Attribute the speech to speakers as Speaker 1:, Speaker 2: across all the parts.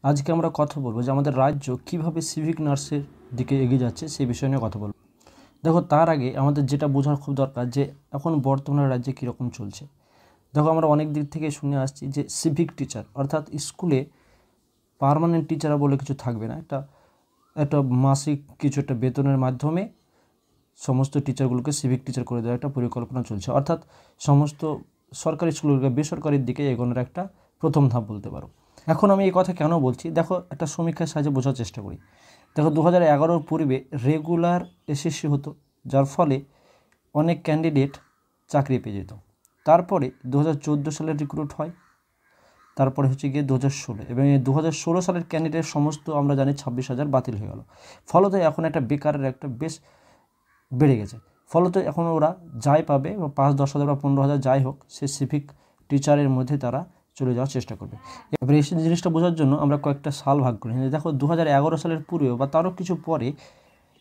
Speaker 1: আজকে আমরা কথা বলবো যে আমাদের রাজ্য কীভাবে সিভিক নার্সের দিকে এগিয়ে যাচ্ছে সেই বিষয় নিয়ে কথা বলবো। দেখো, তার আগে আমাদের যেটা বোঝার খুব দরকার যে এখন বর্তমানে রাজ্যে কীরকম চলছে। দেখো, আমরা অনেক দিক থেকে শুনে আসছি যে সিভিক টিচার অর্থাৎ স্কুলে পার্মানেন্ট টিচার বলে কিছু থাকবে না, একটা মাসিক কিছু একটা বেতনের মাধ্যমে সমস্ত টিচারগুলোকে সিভিক টিচার করে দেওয়ার একটা পরিকল্পনা চলছে। অর্থাৎ সমস্ত সরকারি স্কুলগুলোকে বেসরকারির দিকে এগোনোর একটা প্রথম ধাপ বলতে পারো। এখন আমি এই কথা কেন বলছি, দেখো একটা সমীক্ষার সাহায্যে বোঝার চেষ্টা করি। দেখো, 2011 পূর্বে রেগুলার এসএসসি হতো, যার ফলে অনেক ক্যান্ডিডেট চাকরি পেয়ে যেত। তারপরে 2014 সালে রিক্রুট হয়, তারপরে হচ্ছে গিয়ে 2016, এবং এই 2016 সালের ক্যান্ডিডেট সমস্ত আমরা জানি 26,000 বাতিল হয়ে গেল। ফলত এখন একটা বেকারের একটা বেশ বেড়ে গেছে। ফলত এখন ওরা যাই পাবে 5-10 হাজার বা 15,000 যাই হোক, সে সিভিক টিচারের মধ্যে তারা চলে যাওয়ার চেষ্টা করবে। এবার এই জিনিসটা বোঝার জন্য আমরা কয়েকটা সাল ভাগ করি। দেখো, 2011 সালের পূর্বেও বা তারও কিছু পরে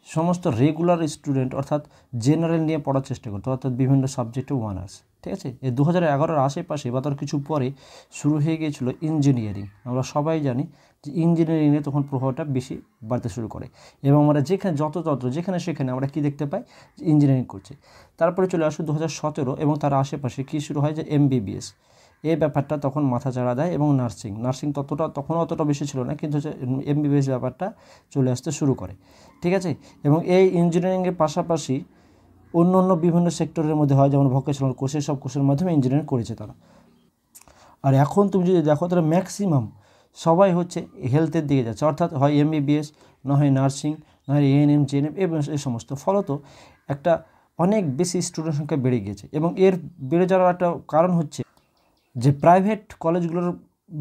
Speaker 1: সমস্ত রেগুলার স্টুডেন্ট অর্থাৎ জেনারেল নিয়ে পড়ার চেষ্টা করতো, অর্থাৎ বিভিন্ন সাবজেক্টে অনার্স। ঠিক আছে, এই 2011-এর আশেপাশে বা তার কিছু পরে শুরু হয়ে গিয়েছিলো ইঞ্জিনিয়ারিং। আমরা সবাই জানি যে ইঞ্জিনিয়ারিংয়ে তখন প্রভাবটা বেশি বাড়তে শুরু করে, এবং আমরা যেখানে যেখানে সেখানে আমরা কি দেখতে পাই যে ইঞ্জিনিয়ারিং করছে। তারপরে চলে আসো 2017 এবং তার আশেপাশে কী শুরু হয় যে এমবিবিএস, এই ব্যাপারটা তখন মাথা চাড়া দেয়, এবং নার্সিং তখন অতটা বেশি ছিল না, কিন্তু হচ্ছে এমবিবিএস ব্যাপারটা চলে আসতে শুরু করে। ঠিক আছে, এবং এই ইঞ্জিনিয়ারিংয়ের পাশাপাশি অন্য বিভিন্ন সেক্টরের মধ্যে হয়, যেমন ভোকেশনাল কোর্স, সব কোর্সের মাধ্যমে ইঞ্জিনিয়ারিং করেছে তারা। আর এখন তুমি যদি দেখো তাহলে ম্যাক্সিমাম সবাই হচ্ছে হেলথের দিকে যাচ্ছে, অর্থাৎ হয় এমবিবিএস, না হয় নার্সিং, না হয় এএনএম, জেএনএম এবং এই সমস্ত। ফলত একটা অনেক বেশি স্টুডেন্ট সংখ্যা বেড়ে গিয়েছে, এবং এর বেড়ে যাওয়ার একটা কারণ হচ্ছে যে প্রাইভেট কলেজগুলোর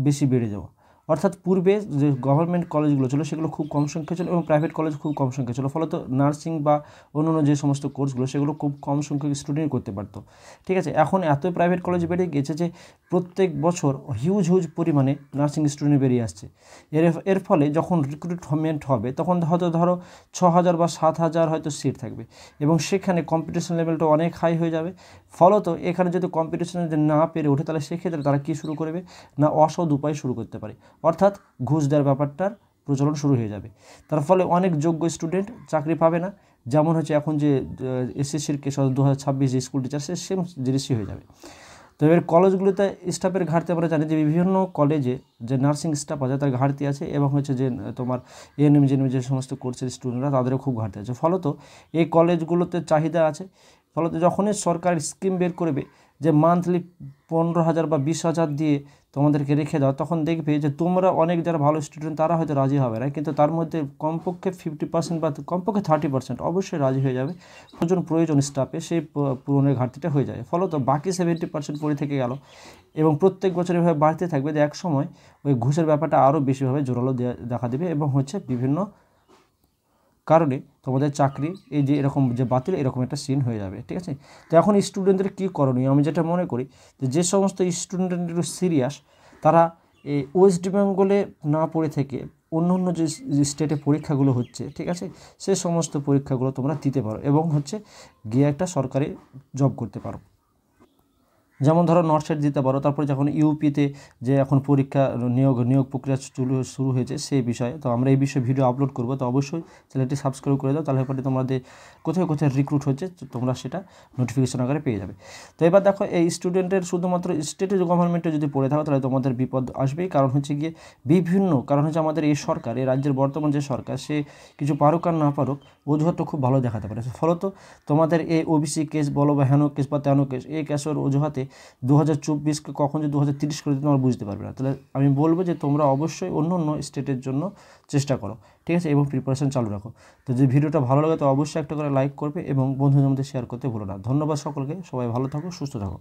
Speaker 1: বেশি বেড়ে যাওয়া। অর্থাৎ পূর্বে যে গভর্নমেন্ট কলেজগুলো ছিল সেগুলো খুব কম সংখ্যা ছিল, এবং প্রাইভেট কলেজ খুব কম সংখ্যা ছিল। ফলত নার্সিং বা অন্যান্য যে সমস্ত কোর্সগুলো সেগুলো খুব কম সংখ্যক স্টুডেন্ট করতে পারতো। ঠিক আছে, এখন এতই প্রাইভেট কলেজ বেড়ে গিয়েছে যে প্রত্যেক বছর হিউজ পরিমাণে নার্সিং স্টুডেন্ট বেরিয়ে আসছে। এর ফলে যখন রিক্রুটমেন্ট হবে তখন হয়তো ধরো 6,000 বা 7,000 হয়তো সিট থাকবে, এবং সেখানে কম্পিটিশন লেভেলটা অনেক হাই হয়ে যাবে। ফলত এখানে যদি কম্পিটিশনে যদি না পেরে ওঠে, তাহলে সেক্ষেত্রে তারা কী শুরু করবে না, অসৎ উপায় শুরু করতে পারে, অর্থাৎ ঘুষ দেওয়ার ব্যাপারটার প্রচলন শুরু হয়ে যাবে। তার ফলে অনেক যোগ্য স্টুডেন্ট চাকরি পাবে না, যেমন হচ্ছে এখন যে এসএসসির কেস 2026 যে স্কুল টিচার, সেম জিনিসই হয়ে যাবে। তো এবার কলেজগুলোতে স্টাফের ঘাটতি আমরা জানি যে বিভিন্ন কলেজে যে নার্সিং স্টাফ আছে তার ঘাটতি আছে, এবং হচ্ছে যে তোমার এএনএম জেএনএম যে সমস্ত কোর্সের স্টুডেন্টরা তাদেরও খুব ঘাটতি আছে। ফলত এই কলেজগুলোতে চাহিদা আছে। ফলত যখনই সরকার স্কিম বের করবে যে মান্থলি 15,000 বা 20,000 দিয়ে তোমাদেরকে রেখে দাও, তখন দেখবে যে তোমরা অনেক যারা ভালো স্টুডেন্ট তারা হয়তো রাজি হবে না, কিন্তু তার মধ্যে কমপক্ষে 50% বা কমপক্ষে 30% অবশ্যই রাজি হয়ে যাবে। প্রয়োজন স্টাফে সেই পূরণের ঘাটতিটা হয়ে যায়। ফলত বাকি 70% পড়ে থেকে গেল, এবং প্রত্যেক বছর এভাবে বাড়তে থাকবে যে এক সময় ওই ঘুষের ব্যাপারটা আরও বেশিভাবে জোরালো দেখা দেবে, এবং হচ্ছে বিভিন্ন কারণে তোমাদের চাকরি এই যে এরকম যে বাতিল, এরকম একটা সিন হয়ে যাবে। ঠিক আছে, তো এখন স্টুডেন্টদের কী করণীয়, আমি যেটা মনে করি যে সমস্ত স্টুডেন্ট একটু সিরিয়াস, তারা এই ওয়েস্ট বেঙ্গলে না পড়ে থেকে অন্য যে স্টেটে পরীক্ষাগুলো হচ্ছে, ঠিক আছে, সে সমস্ত পরীক্ষাগুলো তোমরা দিতে পারো, এবং হচ্ছে গিয়ে একটা সরকারি জব করতে পারো। যেমন ধরো নর্থ দিতে পারো। তারপরে যখন ইউপিতে যে এখন পরীক্ষা নিয়োগ প্রক্রিয়া শুরু হয়েছে সেই বিষয়ে, তো আমরা এই বিষয়ে ভিডিও আপলোড করবো, তো অবশ্যই চ্যানেলটি সাবস্ক্রাইব করে দাও, তাহলে পরে তোমাদের কোথায় রিক্রুট হচ্ছে তোমরা সেটা নোটিফিকেশন আকারে পেয়ে যাবে। তো এবার দেখো, এই স্টুডেন্টের শুধুমাত্র স্টেটে গভর্নমেন্টে যদি পড়ে থাকো তাহলে তোমাদের বিপদ আসবেই। কারণ হচ্ছে গিয়ে কারণ হচ্ছে আমাদের এই সরকার, এই রাজ্যের বর্তমান যে সরকার, সে কিছু পারুক আর না পারুক অজুহাতটা খুব ভালো দেখাতে পারে। ফলত তোমাদের এই ওবিসি কেস বলো বা হেন কেস বা তেন কেস, এই কেসের অজুহাতে 2024কে কখন যে 2030 করে তোমরা বুঝতে পারবে না। তাহলে আমি বলবো যে তোমরা অবশ্যই অন্য স্টেটের জন্য চেষ্টা করো, ঠিক আছে, এবং প্রিপারেশন চালু রাখো। তো যে ভিডিওটা ভালো লাগে তো অবশ্যই একটা করে লাইক করবে, এবং বন্ধুদের মধ্যে শেয়ার করতে ভুলো না। ধন্যবাদ সকলকে, সবাই ভালো থাকো, সুস্থ থাকো।